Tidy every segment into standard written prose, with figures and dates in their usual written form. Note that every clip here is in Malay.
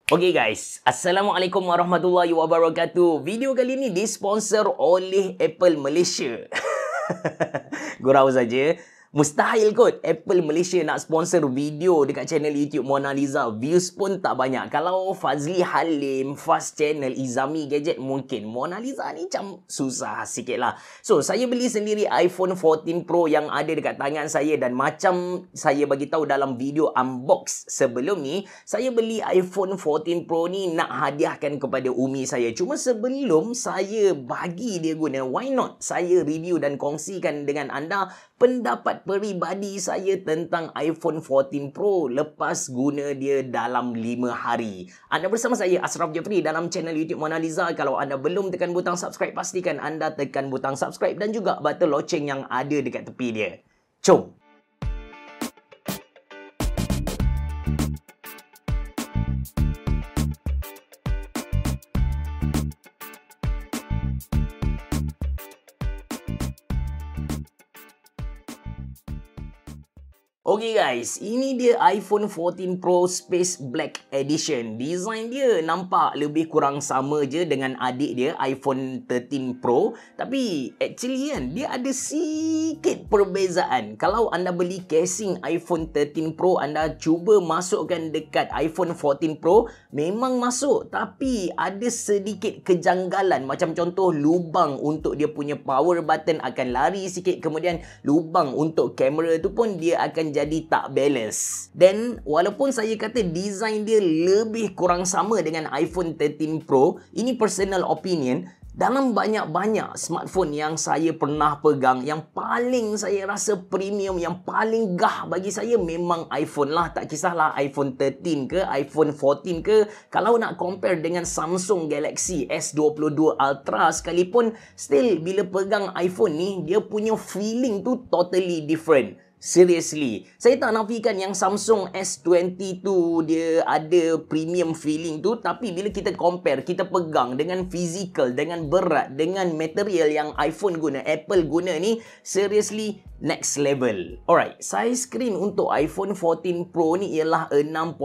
Okay guys, Assalamualaikum warahmatullahi wabarakatuh. Video kali ni disponsor oleh Apple Malaysia. Gurau saja. Mustahil kot Apple Malaysia nak sponsor video dekat channel YouTube Mona Lisa. Views pun tak banyak. Kalau Fazli Halim, Fast Channel, Izami Gadget mungkin. Mona Lisa ni macam susah sikit lah. So, saya beli sendiri iPhone 14 Pro yang ada dekat tangan saya. Dan macam saya bagi tahu dalam video unbox sebelum ni, saya beli iPhone 14 Pro ni nak hadiahkan kepada umi saya. Cuma sebelum saya bagi dia guna, why not saya review dan kongsikan dengan anda pendapat peribadi saya tentang iPhone 14 Pro lepas guna dia dalam 5 hari. Anda bersama saya, Ashraf Jeffrey, dalam channel YouTube Mona Lisa. Kalau anda belum tekan butang subscribe, pastikan anda tekan butang subscribe dan juga button loceng yang ada dekat tepi dia. Jom! Okay guys, ini dia iPhone 14 Pro Space Black Edition. Design dia nampak lebih kurang sama je dengan adik dia iPhone 13 Pro. Tapi actually kan, dia ada sikit perbezaan. Kalau anda beli casing iPhone 13 Pro, anda cuba masukkan dekat iPhone 14 Pro, memang masuk. Tapi ada sedikit kejanggalan. Macam contoh, lubang untuk dia punya power button akan lari sikit. Kemudian lubang untuk kamera tu pun dia akan jadi tak balance. Dan walaupun saya kata design dia lebih kurang sama dengan iPhone 13 Pro, ini personal opinion, dalam banyak-banyak smartphone yang saya pernah pegang, yang paling saya rasa premium, yang paling gah bagi saya memang iPhone lah. Tak kisahlah iPhone 13 ke, iPhone 14 ke. Kalau nak compare dengan Samsung Galaxy S22 Ultra sekalipun, still bila pegang iPhone ni, dia punya feeling tu totally different. Seriously, saya tak nafikan yang Samsung S20 tu dia ada premium feeling tu, tapi bila kita compare, kita pegang dengan physical, dengan berat, dengan material yang iPhone guna, Apple guna ni, seriously next level. Alright, size screen untuk iPhone 14 Pro ni ialah 6.1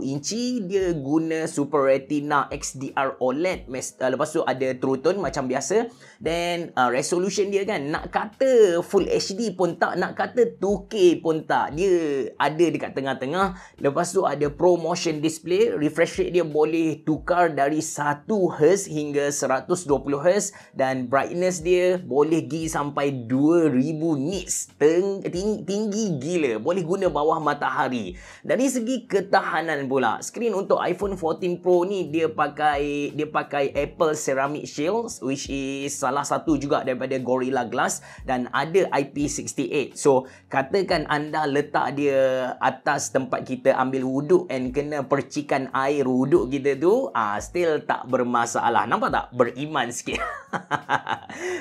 inci. Dia guna Super Retina XDR OLED. Lepas tu ada True Tone macam biasa. Dan resolution dia kan, nak kata Full HD pun tak, nak kata 2K pun tak. Dia ada dekat tengah-tengah. Lepas tu ada Pro Motion Display. Refresh rate dia boleh tukar dari 1Hz hingga 120Hz. Dan brightness dia boleh pergi sampai 2000 nits. Tinggi gila. Boleh guna bawah matahari. Dari segi ketahanan pula, skrin untuk iPhone 14 Pro ni dia pakai Apple Ceramic Shield, which is salah satu juga daripada Gorilla Glass, dan ada IP68. So katakan anda letak dia atas tempat kita ambil wuduk and kena percikan air wuduk kita tu, still tak bermasalah. Nampak tak? Beriman sikit.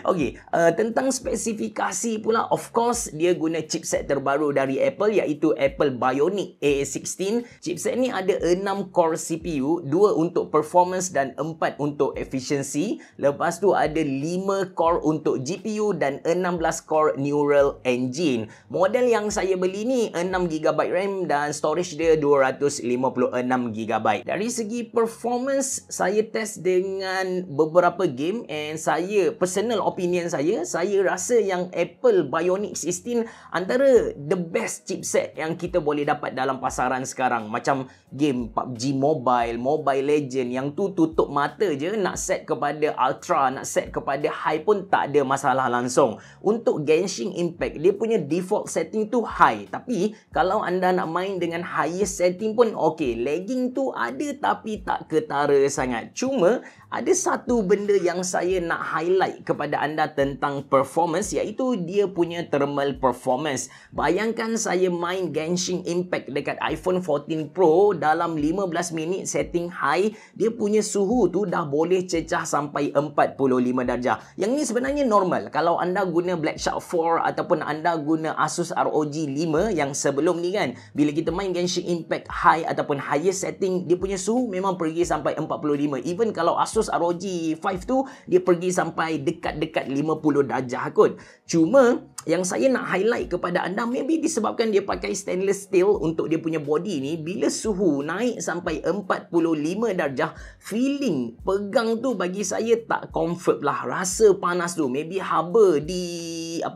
Okay, tentang spesifikasi pula, of course dia guna chipset terbaru dari Apple, iaitu Apple Bionic A16. Chipset ni ada 6 core CPU, 2 untuk performance dan 4 untuk efficiency. Lepas tu ada 5 core untuk GPU dan 16 core neural engine. Model yang saya beli ni 6GB RAM dan storage dia 256GB. Dari segi performance, saya test dengan beberapa game and saya, personal opinion saya rasa yang Apple Bionic 16 antara the best chipset yang kita boleh dapat dalam pasaran sekarang. Macam game PUBG Mobile, Mobile Legend, yang tu tutup mata je, nak set kepada Ultra, nak set kepada High pun tak ada masalah langsung. Untuk Genshin Impact, dia punya default setting tu high. Tapi kalau anda nak main dengan highest setting pun okay. Lagging tu ada tapi tak ketara sangat. Cuma ada satu benda yang saya nak highlight kepada anda tentang performance, iaitu dia punya thermal performance. Bayangkan saya main Genshin Impact dekat iPhone 14 Pro dalam 15 minit setting high, dia punya suhu tu dah boleh cecah sampai 45 darjah. Yang ni sebenarnya normal. Kalau anda guna Black Shark 4 ataupun anda guna Asus ROG 5 yang sebelum ni kan, bila kita main Genshin Impact high ataupun highest setting, dia punya suhu memang pergi sampai 45. Even kalau Asus ROG 5 tu, dia pergi sampai dekat-dekat 50 darjah kot. Cuma yang saya nak highlight kepada anda, maybe disebabkan dia pakai stainless steel untuk dia punya body ni, bila suhu naik sampai 45 darjah, feeling pegang tu bagi saya tak comfort lah. Rasa panas tu, maybe haba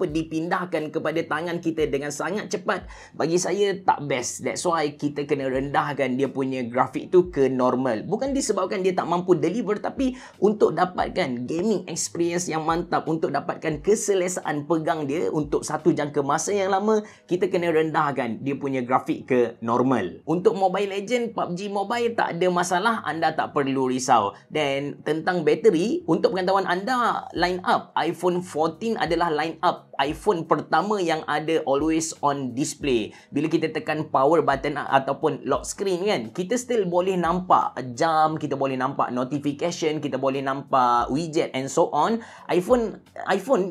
dipindahkan kepada tangan kita dengan sangat cepat, bagi saya tak best. That's why kita kena rendahkan dia punya grafik tu ke normal. Bukan disebabkan dia tak mampu deliver, tapi untuk dapatkan gaming experience yang mantap, untuk dapatkan keselesaan pegang dia untuk satu jangka masa yang lama, kita kena rendahkan dia punya grafik ke normal. Untuk Mobile Legend, PUBG Mobile tak ada masalah, anda tak perlu risau. Dan tentang bateri, untuk pengetahuan anda, line up iPhone 14 adalah line up iPhone pertama yang ada always on display. Bila kita tekan power button ataupun lock screen kan, kita still boleh nampak jam, kita boleh nampak notification, kita boleh nampak widget and so on. iPhone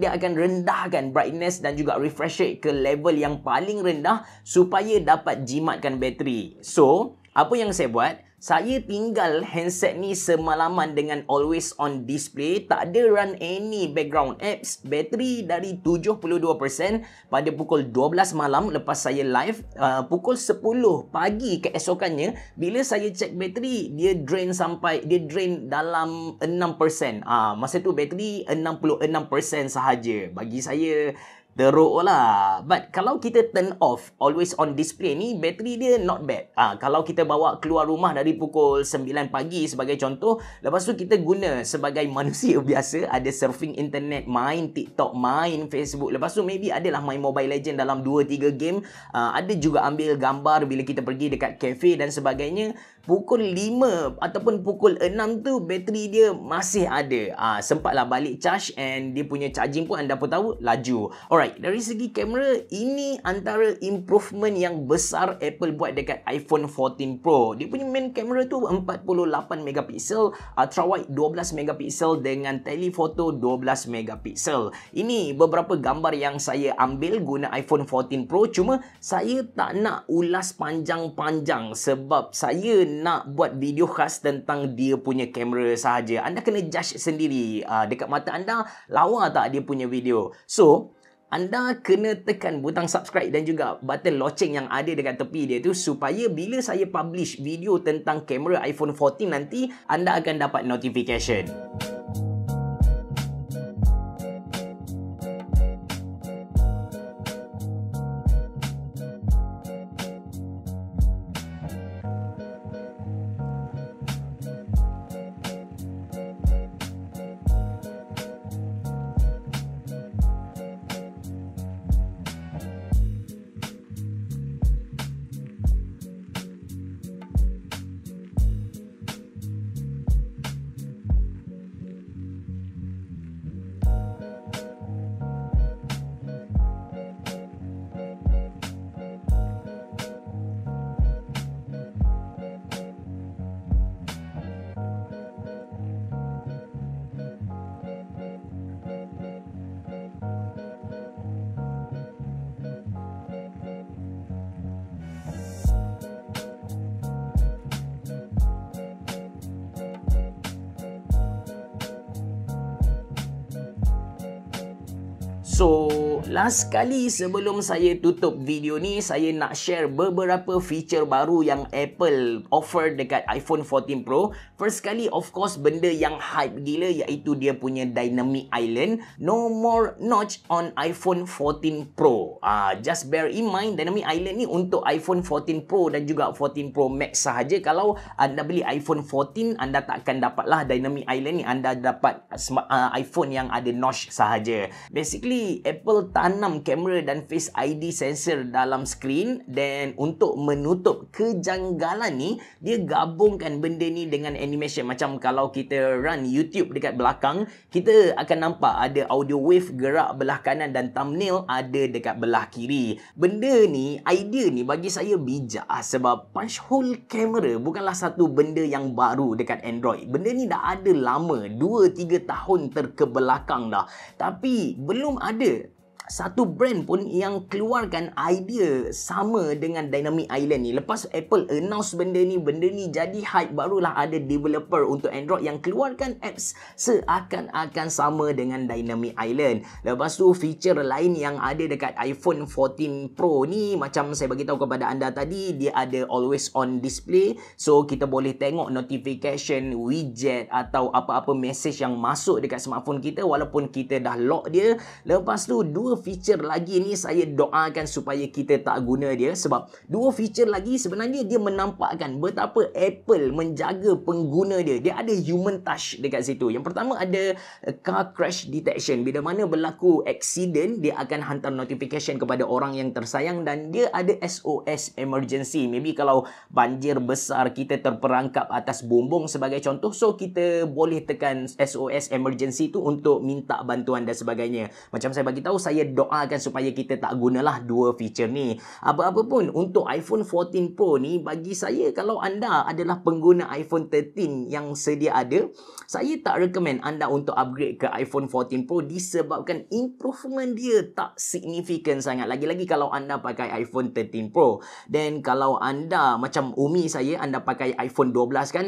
dia akan rendahkan brightness dan juga refresh rate ke level yang paling rendah supaya dapat jimatkan bateri. So, apa yang saya buat? Saya tinggal handset ni semalaman dengan always on display, tak ada run any background apps. Bateri dari 72% pada pukul 12 malam lepas saya live, pukul 10 pagi keesokannya, bila saya cek bateri, dia drain dalam 6%. Masa tu bateri 66% sahaja. Bagi saya teruk lah. But kalau kita turn off always on display ni, bateri dia not bad. Kalau kita bawa keluar rumah dari pukul 9 pagi sebagai contoh, lepas tu kita guna sebagai manusia biasa, ada surfing internet, main TikTok, main Facebook, lepas tu maybe adalah main Mobile Legend dalam 2-3 game, ada juga ambil gambar bila kita pergi dekat cafe dan sebagainya. Pukul 5 ataupun pukul 6 tu bateri dia masih ada. Sempatlah balik charge, and dia punya charging pun anda pun tahu laju. Alright, dari segi kamera, ini antara improvement yang besar Apple buat dekat iPhone 14 Pro. Dia punya main kamera tu 48 megapiksel, ultra wide 12 megapiksel dengan telephoto 12 megapiksel. Ini beberapa gambar yang saya ambil guna iPhone 14 Pro, cuma saya tak nak ulas panjang-panjang sebab saya nak buat video khas tentang dia punya kamera sahaja. Anda kena judge sendiri, dekat mata anda lawa tak dia punya video. So, anda kena tekan butang subscribe dan juga button loceng yang ada dekat tepi dia tu, supaya bila saya publish video tentang kamera iPhone 14 nanti, anda akan dapat notification. So, last kali sebelum saya tutup video ni, saya nak share beberapa feature baru yang Apple offer dekat iPhone 14 Pro. First kali, of course, benda yang hype gila iaitu dia punya Dynamic Island. No more notch on iPhone 14 Pro. Just bear in mind, Dynamic Island ni untuk iPhone 14 Pro dan juga 14 Pro Max sahaja. Kalau anda beli iPhone 14, anda tak akan dapatlah Dynamic Island ni. Anda dapat iPhone yang ada notch sahaja. Basically, Apple tanam kamera dan Face ID sensor dalam skrin, dan untuk menutup kejanggalan ni, dia gabungkan benda ni dengan animation. Macam kalau kita run YouTube dekat belakang, kita akan nampak ada audio wave gerak belah kanan dan thumbnail ada dekat belah kiri. Benda ni, idea ni bagi saya bijak sebab punch hole camera bukanlah satu benda yang baru dekat Android. Benda ni dah ada lama, 2-3 tahun terkebelakang dah. Tapi belum ada satu brand pun yang keluarkan idea sama dengan Dynamic Island ni. Lepas Apple announce benda ni jadi hype, barulah ada developer untuk Android yang keluarkan apps seakan-akan sama dengan Dynamic Island. Lepas tu feature lain yang ada dekat iPhone 14 Pro ni, macam saya bagi tahu kepada anda tadi, dia ada always on display. So kita boleh tengok notification, widget atau apa-apa message yang masuk dekat smartphone kita walaupun kita dah lock dia. Lepas tu dua feature lagi ni saya doakan supaya kita tak guna dia, sebab dua feature lagi sebenarnya dia menampakkan betapa Apple menjaga pengguna dia. Dia ada human touch dekat situ. Yang pertama ada car crash detection. Bila mana berlaku accident, dia akan hantar notification kepada orang yang tersayang, dan dia ada SOS emergency. Maybe kalau banjir besar, kita terperangkap atas bumbung sebagai contoh, so kita boleh tekan SOS emergency tu untuk minta bantuan dan sebagainya. Macam saya bagi tahu, saya doakan supaya kita tak gunalah dua feature ni. Apa-apa pun untuk iPhone 14 Pro ni, bagi saya, kalau anda adalah pengguna iPhone 13 yang sedia ada, saya tak recommend anda untuk upgrade ke iPhone 14 Pro disebabkan improvement dia tak signifikan sangat. Lagi-lagi kalau anda pakai iPhone 13 Pro. Dan kalau anda macam Umi saya, anda pakai iPhone 12 kan,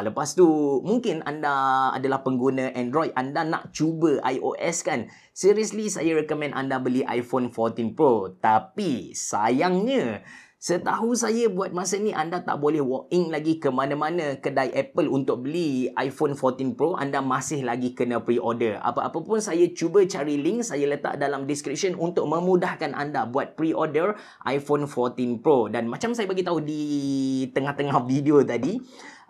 lepas tu mungkin anda adalah pengguna Android, anda nak cuba iOS kan, seriously saya recommend anda beli iPhone 14 Pro. Tapi sayangnya, setahu saya buat masa ni anda tak boleh walk in lagi ke mana-mana kedai Apple untuk beli iPhone 14 Pro. Anda masih lagi kena pre-order. Apa-apa pun saya cuba cari link, saya letak dalam description untuk memudahkan anda buat pre-order iPhone 14 Pro. Dan macam saya bagi tahu di tengah-tengah video tadi,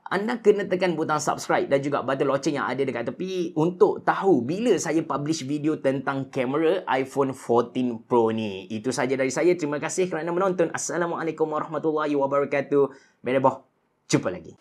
anda kena tekan butang subscribe dan juga button loceng yang ada dekat tepi untuk tahu bila saya publish video tentang kamera iPhone 14 Pro ni. Itu saja dari saya. Terima kasih kerana menonton. Assalamualaikum warahmatullahi wabarakatuh. Jumpa lagi.